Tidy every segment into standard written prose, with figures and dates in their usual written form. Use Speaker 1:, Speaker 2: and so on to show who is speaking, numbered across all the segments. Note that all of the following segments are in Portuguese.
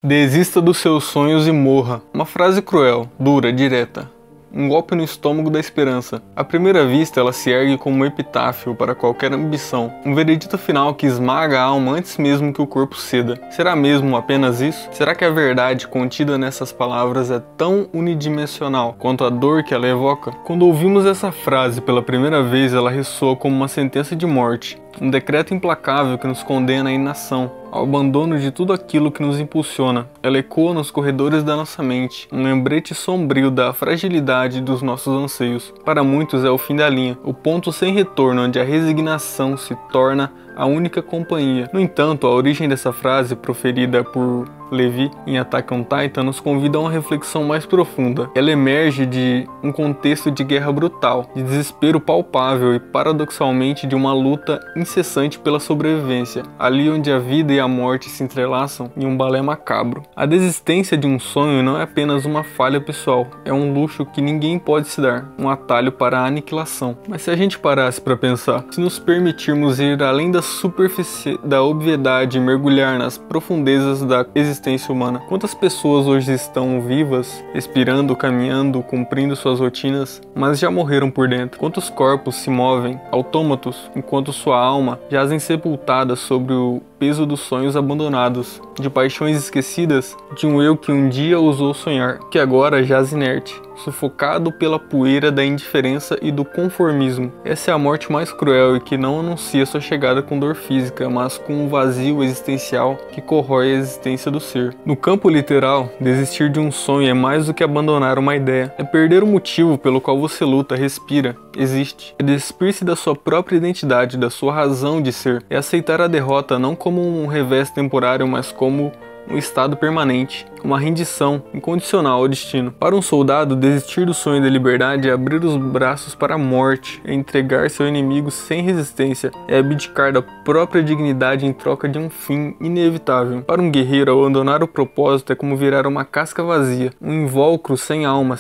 Speaker 1: Desista dos seus sonhos e morra. Uma frase cruel, dura, direta. Um golpe no estômago da esperança. À primeira vista, ela se ergue como um epitáfio para qualquer ambição. Um veredito final que esmaga a alma antes mesmo que o corpo ceda. Será mesmo apenas isso? Será que a verdade contida nessas palavras é tão unidimensional quanto a dor que ela evoca? Quando ouvimos essa frase pela primeira vez, ela ressoa como uma sentença de morte. Um decreto implacável que nos condena à inação, ao abandono de tudo aquilo que nos impulsiona. Ela ecoa nos corredores da nossa mente, um lembrete sombrio da fragilidade dos nossos anseios. Para muitos é o fim da linha, o ponto sem retorno onde a resignação se torna a única companhia. No entanto, a origem dessa frase, proferida por Levi em Attack on Titan, nos convida a uma reflexão mais profunda. Ela emerge de um contexto de guerra brutal, de desespero palpável e, paradoxalmente, de uma luta incessante pela sobrevivência, ali onde a vida e a morte se entrelaçam em um balé macabro. A desistência de um sonho não é apenas uma falha pessoal, é um luxo que ninguém pode se dar, um atalho para a aniquilação. Mas se a gente parasse para pensar, se nos permitirmos ir além da superfície da obviedade e mergulhar nas profundezas da existência humana, quantas pessoas hoje estão vivas, respirando, caminhando, cumprindo suas rotinas, mas já morreram por dentro? Quantos corpos se movem, autômatos, enquanto sua alma jazem sepultada sobre o peso dos sonhos abandonados, de paixões esquecidas, de um eu que um dia ousou sonhar, que agora jaz inerte, sufocado pela poeira da indiferença e do conformismo. Essa é a morte mais cruel e que não anuncia sua chegada com dor física, mas com um vazio existencial que corrói a existência do ser. No campo literal, desistir de um sonho é mais do que abandonar uma ideia. É perder o motivo pelo qual você luta, respira, existe. É despir-se da sua própria identidade, da sua razão de ser. É aceitar a derrota não como um revés temporário, mas como um estado permanente, uma rendição incondicional ao destino. Para um soldado, desistir do sonho da liberdade é abrir os braços para a morte, é entregar-se ao inimigo sem resistência, é abdicar da própria dignidade em troca de um fim inevitável. Para um guerreiro, abandonar o propósito é como virar uma casca vazia, um invólucro sem alma,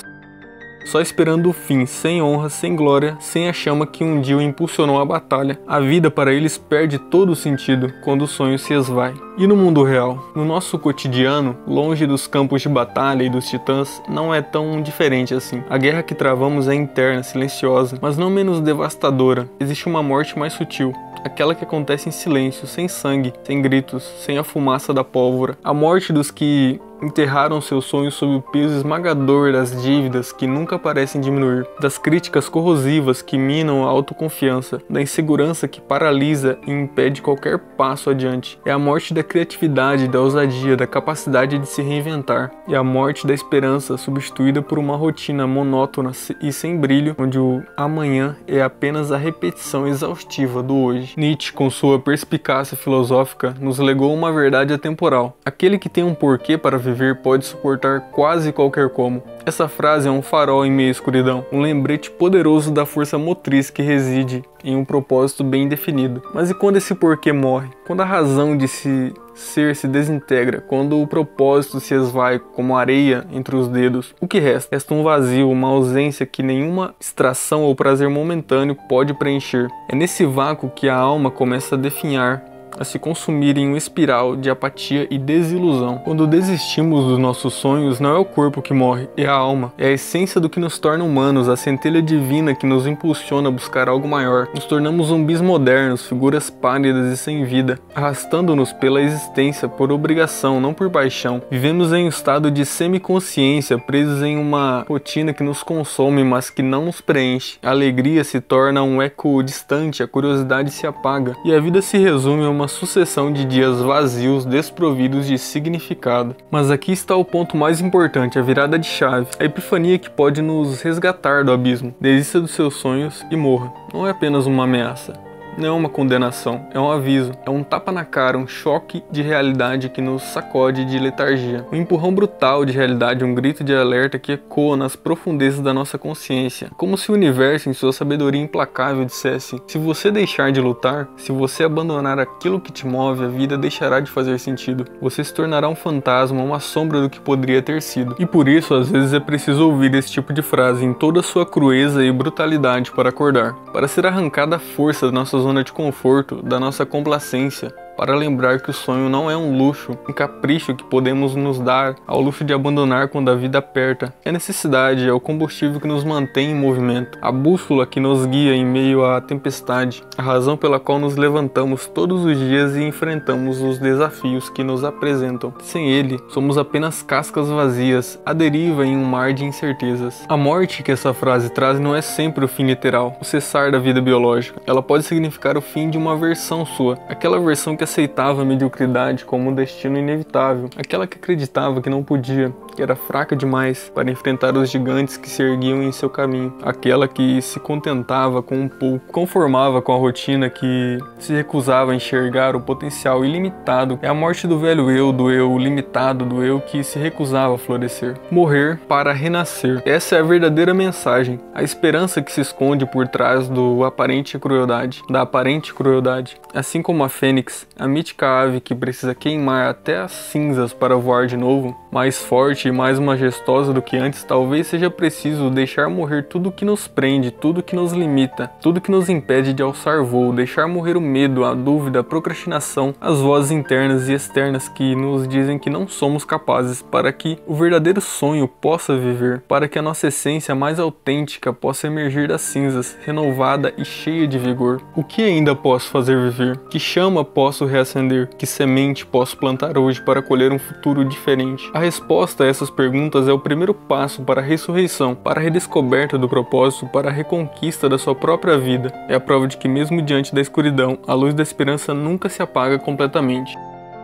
Speaker 1: só esperando o fim, sem honra, sem glória, sem a chama que um dia o impulsionou à batalha. A vida para eles perde todo o sentido quando o sonho se esvai. E no mundo real? No nosso cotidiano, longe dos campos de batalha e dos titãs, não é tão diferente assim. A guerra que travamos é interna, silenciosa, mas não menos devastadora. Existe uma morte mais sutil. Aquela que acontece em silêncio, sem sangue, sem gritos, sem a fumaça da pólvora. A morte dos que enterraram seus sonhos sob o peso esmagador das dívidas que nunca parecem diminuir, das críticas corrosivas que minam a autoconfiança, da insegurança que paralisa e impede qualquer passo adiante. É a morte da criatividade, da ousadia, da capacidade de se reinventar. É a morte da esperança, substituída por uma rotina monótona e sem brilho, onde o amanhã é apenas a repetição exaustiva do hoje. Nietzsche, com sua perspicácia filosófica, nos legou uma verdade atemporal. Aquele que tem um porquê para viver pode suportar quase qualquer como. Essa frase é um farol em meio à escuridão, um lembrete poderoso da força motriz que reside em um propósito bem definido. Mas e quando esse porquê morre? Quando a razão de ser se desintegra, quando o propósito se esvai como areia entre os dedos, o que resta? Resta um vazio, uma ausência que nenhuma distração ou prazer momentâneo pode preencher. É nesse vácuo que a alma começa a definhar, a se consumir em uma espiral de apatia e desilusão. Quando desistimos dos nossos sonhos, não é o corpo que morre, é a alma. É a essência do que nos torna humanos, a centelha divina que nos impulsiona a buscar algo maior. Nos tornamos zumbis modernos, figuras pálidas e sem vida, arrastando-nos pela existência por obrigação, não por paixão. Vivemos em um estado de semiconsciência, presos em uma rotina que nos consome, mas que não nos preenche. A alegria se torna um eco distante, a curiosidade se apaga, e a vida se resume a uma sucessão de dias vazios, desprovidos de significado. Mas aqui está o ponto mais importante, a virada de chave, a epifania que pode nos resgatar do abismo. Desista dos seus sonhos e morra. Não é apenas uma ameaça. Não é uma condenação, é um aviso, é um tapa na cara, um choque de realidade que nos sacode de letargia. Um empurrão brutal de realidade, um grito de alerta que ecoa nas profundezas da nossa consciência. Como se o universo, em sua sabedoria implacável, dissesse: se você deixar de lutar, se você abandonar aquilo que te move, a vida deixará de fazer sentido. Você se tornará um fantasma, uma sombra do que poderia ter sido. E por isso, às vezes é preciso ouvir esse tipo de frase em toda a sua crueza e brutalidade para acordar, para ser arrancada a força da nossa zona de conforto, da nossa complacência, para lembrar que o sonho não é um luxo, um capricho que podemos nos dar ao luxo de abandonar quando a vida aperta. A necessidade é o combustível que nos mantém em movimento, a bússola que nos guia em meio à tempestade, a razão pela qual nos levantamos todos os dias e enfrentamos os desafios que nos apresentam. Sem ele, somos apenas cascas vazias, à deriva em um mar de incertezas. A morte que essa frase traz não é sempre o fim literal, o cessar da vida biológica. Ela pode significar o fim de uma versão sua, aquela versão que aceitava a mediocridade como um destino inevitável, aquela que acreditava que não podia, que era fraca demais para enfrentar os gigantes que se erguiam em seu caminho, aquela que se contentava com um pouco, conformava com a rotina, que se recusava a enxergar o potencial ilimitado. É a morte do velho eu, do eu limitado, do eu que se recusava a florescer. Morrer para renascer. Essa é a verdadeira mensagem, a esperança que se esconde por trás da aparente crueldade. Assim como a fênix, a mítica ave que precisa queimar até as cinzas para voar de novo, mais forte e mais majestosa do que antes, talvez seja preciso deixar morrer tudo que nos prende, tudo que nos limita, tudo que nos impede de alçar voo, deixar morrer o medo, a dúvida, a procrastinação, as vozes internas e externas que nos dizem que não somos capazes, para que o verdadeiro sonho possa viver, para que a nossa essência mais autêntica possa emergir das cinzas, renovada e cheia de vigor. O que ainda posso fazer viver? Que chama posso reacender? Que semente posso plantar hoje para colher um futuro diferente? A resposta a essas perguntas é o primeiro passo para a ressurreição, para a redescoberta do propósito, para a reconquista da sua própria vida. É a prova de que mesmo diante da escuridão, a luz da esperança nunca se apaga completamente.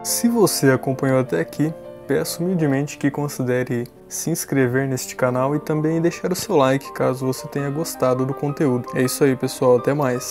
Speaker 1: Se você acompanhou até aqui, peço humildemente que considere se inscrever neste canal e também deixar o seu like caso você tenha gostado do conteúdo. É isso aí, pessoal, até mais.